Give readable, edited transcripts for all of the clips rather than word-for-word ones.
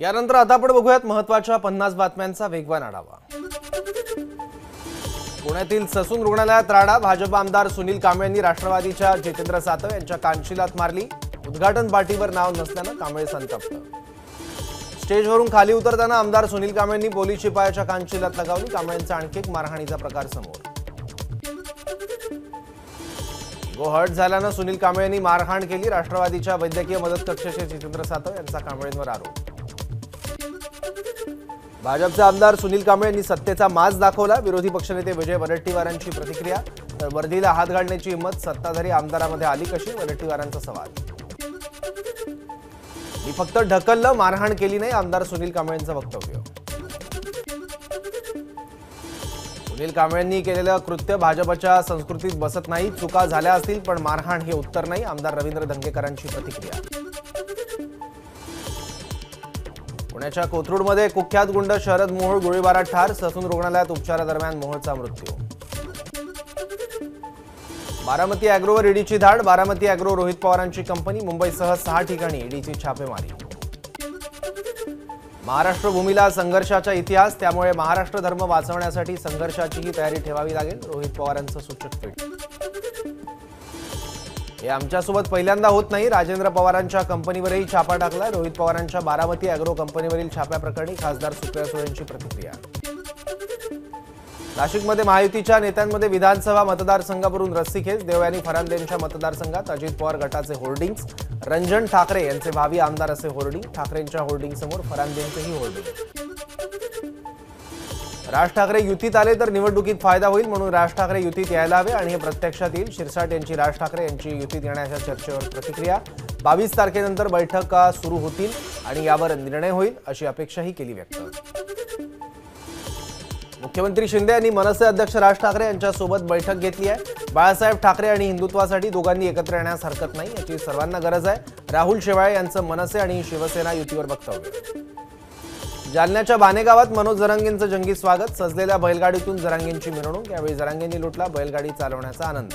यानंतर आता आपण बघूयात महत्त्वाच्या 50 बातम्यांचा वेगवान आढावा। पुण्यातील ससून रुग्णालयात राडा। भाजप आमदार सुनील कांबळे यांनी राष्ट्रवादीच्या जितेंद्र सातव यांच्या कानशिलात मारली। उद्घाटन पार्टीवर नाव नसल्याने कांबळे संतप्त। स्टेजवरून खाली उतरताना आमदार सुनील कांबळे यांनी पोलीस शिपायाच्या कानशिलात लगावली। कांबळेंचा आणखी एक मारहाणीचा प्रकार समोर। इगो हर्ट झाल्याने सुनील कांबळे यांनी मारहाण केली। राष्ट्रवादीच्या वैद्यकीय मदत कक्षाचे जितेंद्र सातव यांचा कांबळेंवर आरोप। भाजपचे आमदार सुनील कांबळे यांनी सत्तेचा माज दाखवला। विरोधी पक्षनेते विजय वडेट्टीवारांची प्रतिक्रिया। तर वर्दीला हात घालण्याची हिंमत सत्ताधारी आमदारांमध्ये आली कशी, वडेट्टीवारांचा सवाल। मी फक्त ढकललं, मारहाण केली नाही, आमदार सुनील कांबळेंचं वक्तव्य। सुनील कांबळेंनी केलेलं कृत्य भाजपच्या संस्कृतीत बसत नाही। चुका झाल्या असतील पण मारहाण हे उत्तर नाही, आमदार रवींद्र धंगेकरांची प्रतिक्रिया। पुण्याच्या कोथरूडमध्ये कुख्यात गुंड शरद मोहोळ गोळीबारात ठार। ससून रुग्णालयात उपचारादरम्यान मोहोळचा मृत्यू। बारामती अॅग्रोवर ईडीची धाड। बारामती अॅग्रो रोहित पवारांची कंपनी। मुंबईसह 6 ठिकाणी ईडीची छापेमारी। महाराष्ट्र भूमीला संघर्षाचा इतिहास, त्यामुळे महाराष्ट्र धर्म वाचवण्यासाठी संघर्षाचीही तयारी ठेवावी लागेल, रोहित पवारांचं सूचक ट्विट। हे आमच्यासोबत पहिल्यांदा होत नाही, राजेंद्र पवारांच्या कंपनीवरही छापा टाकला। रोहित पवारांच्या बारामती अॅग्रो कंपनीवरील छाप्याप्रकरणी खासदार सुप्रिया सुळेंची प्रतिक्रिया। नाशिकमध्ये महायुतीच्या नेत्यांमध्ये विधानसभा मतदारसंघावरून रस्सीखेच। देवयानी फरांदेंच्या मतदारसंघात अजित पवार गटाचे होर्डिंग्स। रंजन ठाकरे यांचे भावी आमदार असे होर्डिंग। ठाकरेंच्या होर्डिंग समोर फरांदेंचेही होर्डिंग। राज ठाकरे युतीत आले तर निवडणुकीत फायदा होईल, म्हणून राज ठाकरे युतीत यायला हवे आणि हे प्रत्यक्षात येईल। शिरसाट यांची राज ठाकरे यांची युतीत येण्याच्या चर्चेवर प्रतिक्रिया। 22 तारखेनंतर बैठका सुरू होतील आणि यावर निर्णय होईल अशी अपेक्षाही केली व्यक्त। मुख्यमंत्री शिंदे यांनी मनसे अध्यक्ष राज ठाकरे यांच्यासोबत बैठक घेतली आहे। बाळासाहेब ठाकरे आणि हिंदुत्वासाठी दोघांनी एकत्र येण्यास हरकत नाही, याची सर्वांना गरज आहे। राहुल शेवाळे यांचं मनसे आणि शिवसेना युतीवर वक्तव्य। जालन्याच्या बानेगावात मनोज जरांगेंचं जंगी स्वागत। सजलेल्या बैलगाडीतून जरांगेंची मिरवणूक। यावेळी जरांगेंनी लुटला बैलगाडी चालवण्याचा आनंद।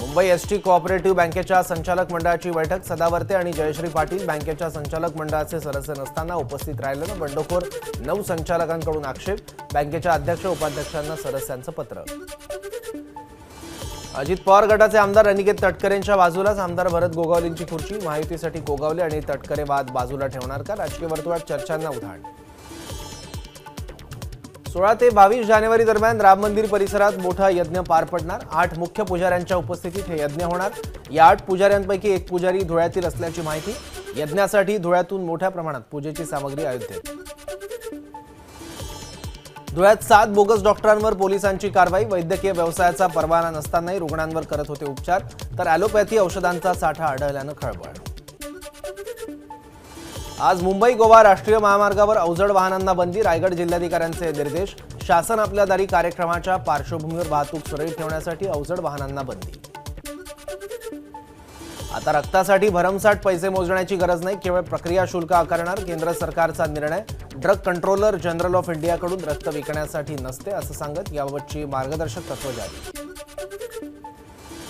मुंबई एसटी कोऑपरेटिव्ह बँकेच्या संचालक मंडळाची बैठक। सदावर्ते आणि जयश्री पाटील बँकेच्या संचालक मंडळाचे सदस्य नसताना उपस्थित राहिल्यानं बंडखोर 9 संचालकांकडून आक्षेप। बँकेच्या अध्यक्ष उपाध्यक्षांना सदस्यांचं पत्र। अजित पवार गटाचे आमदार अनिकेत तटकरेंच्या बाजूलाच आमदार भरत गोगावलेंची खुर्ची। महायुतीसाठी गोगावले आणि तटकरे वाद बाजूला ठेवणार का, राजकीय वर्तुळात चर्चांना उधाण। 16 ते 22 जानेवारी दरम्यान राम मंदिर परिसरात मोठा यज्ञ पार पडणार। 8 मुख्य पुजाऱ्यांच्या उपस्थितीत हे यज्ञ होणार। या 8 पुजाऱ्यांपैकी एक पुजारी धुळ्यातील असल्याची माहिती। यज्ञासाठी धुळ्यातून मोठ्या प्रमाणात पूजेची सामग्री अयोध्येत। धुळ्यात 7 बोगस डॉक्टरांवर पोलिसांची कारवाई। वैद्यकीय व्यवसायाचा परवाना नसतानाही रुग्णांवर करत होते उपचार, तर ॲलोपॅथी औषधांचा साठा आढळल्यानं खळबळ। आज मुंबई गोवा राष्ट्रीय महामार्गावर अवजड वाहनांना बंदी। रायगड जिल्हाधिकाऱ्यांचे निर्देश। शासन आपल्या दारी कार्यक्रमाच्या पार्श्वभूमीवर वाहतूक सुरळीत ठेवण्यासाठी अवजड वाहनांना बंदी। आता रक्तासाठी भरमसाठ पैसे मोजण्याची गरज नाही, केवळ प्रक्रिया शुल्क आकारणार केंद्र सरकारचा निर्णय। ड्रग कंट्रोलर जनरल ऑफ इंडियाकडून रक्त विकण्यासाठी नसते असं सांगत याबाबतची मार्गदर्शक तत्त्व जारी।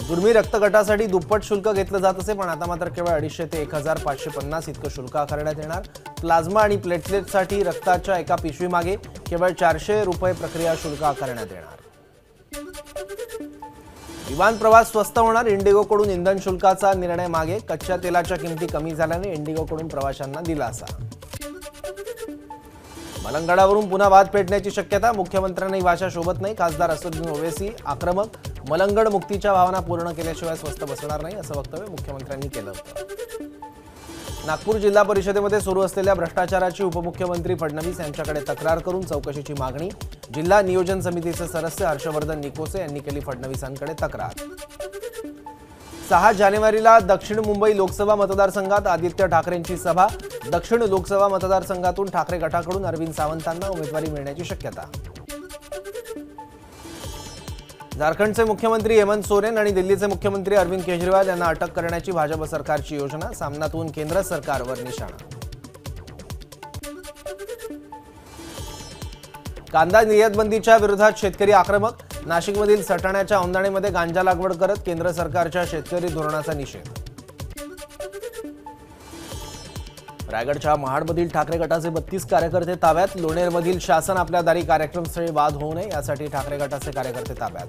दुर्मिळ रक्तगटासाठी दुप्पट शुल्क घेतलं जात असे, पण आता मात्र केवळ 250 ते 1550 इतकं शुल्क आकारण्यात येणार। प्लाझ्मा आणि प्लेटलेटसाठी रक्ताच्या एका पिशवीमागे केवळ 400 रुपये प्रक्रिया शुल्क आकारण्यात येणार। विमान प्रवास स्वस्त होणार। इंडिगोकडून इंधन शुल्काचा निर्णय मागे। कच्च्या तेलाच्या किमती कमी झाल्याने इंडिगोकडून प्रवाशांना दिलासा। मलंगडावरून पुन्हा वाद पेटण्याची शक्यता। मुख्यमंत्र्यांनी भाषा शोभत नाही। खासदार असदुद्दीन ओवैसी आक्रमक। मलंगड मुक्तीच्या भावना पूर्ण केल्याशिवाय स्वस्त बसणार नाही असं वक्तव्य मुख्यमंत्र्यांनी केलं होतं। नागपूर जिल्हा परिषदेमध्ये सुरू असलेल्या भ्रष्टाचाराची उपमुख्यमंत्री फडणवीस यांच्याकडे तक्रार करून चौकशीची मागणी। जिल्हा नियोजन समितीचे सदस्य हर्षवर्धन निकोसे यांनी केली फडणवीसांकडे तक्रार। 6 जानेवारीला दक्षिण मुंबई लोकसभा मतदारसंघात आदित्य ठाकरेंची सभा। दक्षिण लोकसभा मतदारसंघातून ठाकरे गटाकडून अरविंद सावंतांना उमेदवारी मिळण्याची शक्यता। झारखंडचे मुख्यमंत्री हेमंत सोरेन आणि दिल्लीचे मुख्यमंत्री अरविंद केजरीवाल यांना अटक करण्याची भाजप सरकारची योजना। सामनातून केंद्र सरकारवर निशाणा। कांदा निर्यात बंदीच्या विरोधात शेतकरी आक्रमक। नाशिकमधील सटाण्याच्या औंदाणेमध्ये गांजा लागवड करत केंद्र सरकारच्या शेतकरी धोरणाचा निषेध। रायगडच्या महाडमधील ठाकरे गटाचे 32 कार्यकर्ते ताब्यात. लोणेरमधील शासन आपल्या दारी कार्यक्रमस्थळी वाद होऊ नये यासाठी ठाकरे गटाचे कार्यकर्ते ताब्यात.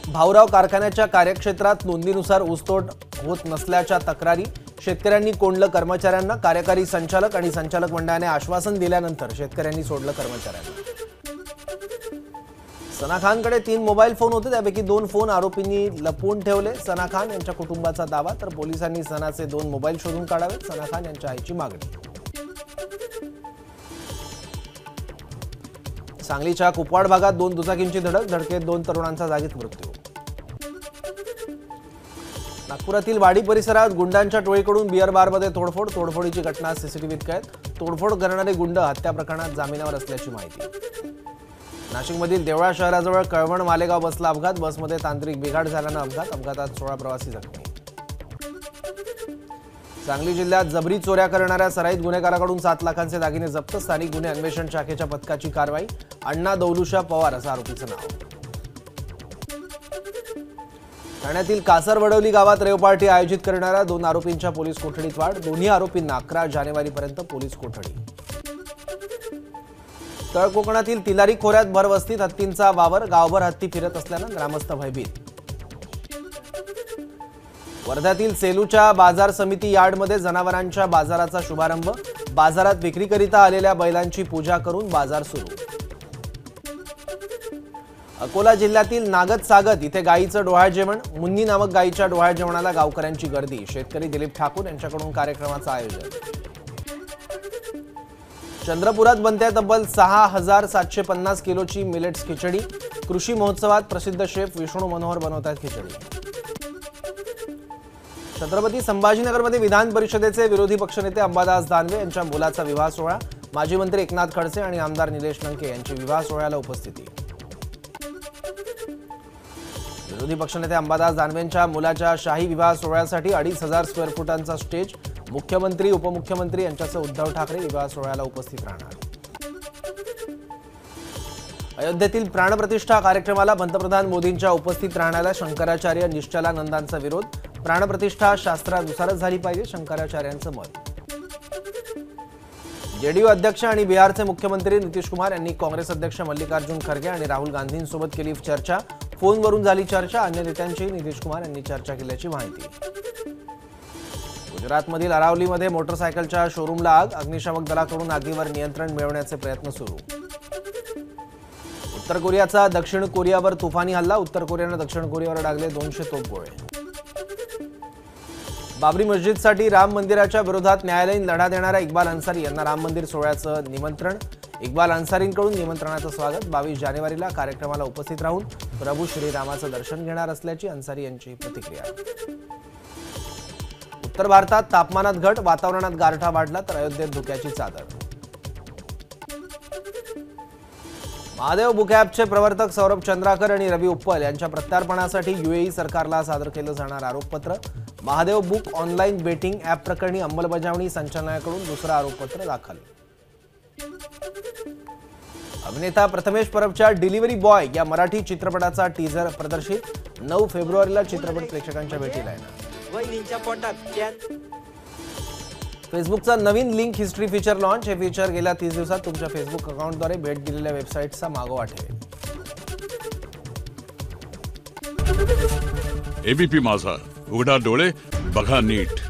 भाऊराव कारखान्याच्या कार्यक्षेत्रात नोंदीनुसार ऊसतोड होत नसल्याच्या तक्रारी. शेतकऱ्यांनी कोंडलं कर्मचाऱ्यांना. कार्यकारी संचालक आणि संचालक मंडळाने आश्वासन दिल्यानंतर शेतकऱ्यांनी सोडलं कर्मचाऱ्यांना. सना खानकडे 3 मोबाईल फोन होते, त्यापैकी 2 फोन आरोपींनी लपवून ठेवले. सना खान यांच्या कुटुंबाचा दावा, तर पोलिसांनी सनाचे 2 मोबाईल शोधून काढावेत. सना खान यांच्या आईची मागणी. सांगलीच्या कुपवाड भागात 2 दुचाकींची धडक. धडकेत 2 तरुणांचा जागीच मृत्यू. नागपुरातील वाडी परिसरात गुंडांच्या टोळीकडून बिअर बारमध्ये तोडफोड. तोडफोडीची घटना सीसीटीव्हीत कैद. तोडफोड करणारे गुंड हत्या प्रकरणात जामिनावर असल्याची माहिती. नाशिकमधील देवळा शहराजवळ कळवण मालेगाव बसला अपघात. बसमध्ये तांत्रिक बिघाड झाल्यानं अपघात. अपघातात 16 प्रवासी जखमी. सांगली जिल्ह्यात जबरी चोऱ्या करणाऱ्या सराईत गुन्हेगाराकडून 7 लाखांचे दागिने जप्त. स्थानिक गुन्हे अन्वेषण शाखेच्या पथकाची कारवाई. अण्णा दौलुशा पवार असं आरोपीचं नाव. ठाण्यातील कासरवडवली गावात रेव पार्टी आयोजित करणाऱ्या 2 आरोपींच्या पोलीस कोठडीत वाढ. दोन्ही आरोपींना 11 जानेवारीपर्यंत पोलीस कोठडी. तळ कोकणातील तिलारी खोऱ्यात भरवस्तीत हत्तींचा वावर. गावभर हत्ती फिरत असल्यानं ग्रामस्थ भयभीत. वर्ध्यातील सेलूच्या बाजार समिती यार्डमध्ये जनावरांच्या बाजाराचा शुभारंभ. बाजारात विक्रीकरिता आलेल्या बैलांची पूजा करून बाजार सुरू. अकोला जिल्ह्यातील नागद सागत इथे गायीचं डोहाळ जेवण. मुन्नी नामक गायीच्या डोहाळ जेवणाला गावकऱ्यांची गर्दी. शेतकरी दिलीप ठाकूर यांच्याकडून कार्यक्रमाचं आयोजन. चंद्रपुरात बनते तब्बल 6750 किलोची मिलेट्स खिचडी. कृषी महोत्सवात प्रसिद्ध शेफ विष्णू मनोहर बनवतात खिचडी. छत्रपती संभाजीनगरमध्ये विधान परिषदेचे विरोधी पक्षनेते अंबादास दानवे यांच्या मुलाचा विवाह सोहळा. माजी मंत्री एकनाथ खडसे आणि आमदार निलेश लंके यांची विवाह सोहळ्याला उपस्थिती. विरोधी पक्षनेते अंबादास दानवेंच्या मुलाच्या शाही विवाह सोहळ्यासाठी 2500 स्क्वेअर फुटांचा स्टेज. मुख्यमंत्री उपमुख्यमंत्री यांच्यासह उद्धव ठाकरे विवाह सोहळ्याला उपस्थित राहणार. अयोध्येतील प्राणप्रतिष्ठा कार्यक्रमाला पंतप्रधान मोदींच्या उपस्थित राहण्याला शंकराचार्य निश्चलानंदांचा विरोध. प्राणप्रतिष्ठा शास्त्रानुसारच झाली पाहिजे, शंकराचार्यांचं मत. जेडीयू अध्यक्ष आणि बिहारचे मुख्यमंत्री नितीश कुमार यांनी काँग्रेस अध्यक्ष मल्लिकार्जुन खरगे आणि राहुल गांधींसोबत केली चर्चा. फोनवरून झाली चर्चा. अन्य नेत्यांशी नितीश कुमार यांनी चर्चा केल्याची माहिती. गुजरातमधील अरावलीमध्ये मोटरसायकलच्या शोरूमला आग. अग्निशामक दलाकडून आगीवर नियंत्रण मिळवण्याचे प्रयत्न सुरू. उत्तर कोरियाचा दक्षिण कोरियावर तुफानी हल्ला. उत्तर कोरियानं दक्षिण कोरियावर डागले 200 तोफगोळे. बाबरी मस्जिदसाठी राम मंदिराच्या विरोधात न्यायालयीन लढा देणाऱ्या इक्बाल अन्सारी यांना राम मंदिर सोहळ्याचं निमंत्रण. इक्बाल अन्सारींकडून निमंत्रणाचं स्वागत. 22 जानेवारीला कार्यक्रमाला उपस्थित राहून प्रभू श्रीरामाचं दर्शन घेणार असल्याची अन्सारी यांची प्रतिक्रिया. उत्तर भारतात तापमानात घट. वातावरणात गारठा वाढला तर अयोध्येत धुक्याची चादर. महादेव बुक ॲपचे प्रवर्तक सौरभ चंद्राकर आणि रवी उप्पल यांच्या प्रत्यार्पणासाठी यूएई सरकारला सादर केलं जाणार आरोपपत्र. Mahadev book online betting app प्रकरणी अंमलबजावणी संचालनालयाकडून दुसरं आरोपपत्र दाखल. अभिनेता प्रथमेश परबच्या डिलिव्हरी बॉय या मराठी चित्रपटाचा टीझर प्रदर्शित. 9 फेब्रुवारीला चित्रपट प्रेक्षकांच्या भेटीला येणार. फेसबुकचा नवीन लिंक हिस्ट्री फीचर लॉन्च. हे फीचर गेल्या 30 दिवसात तुमच्या फेसबुक अकाउंटद्वारे भेट दिलेल्या वेबसाईट्सचा मागोवा ठेवेल. एबीपी माझा, उघडा डोळे बघा नीट.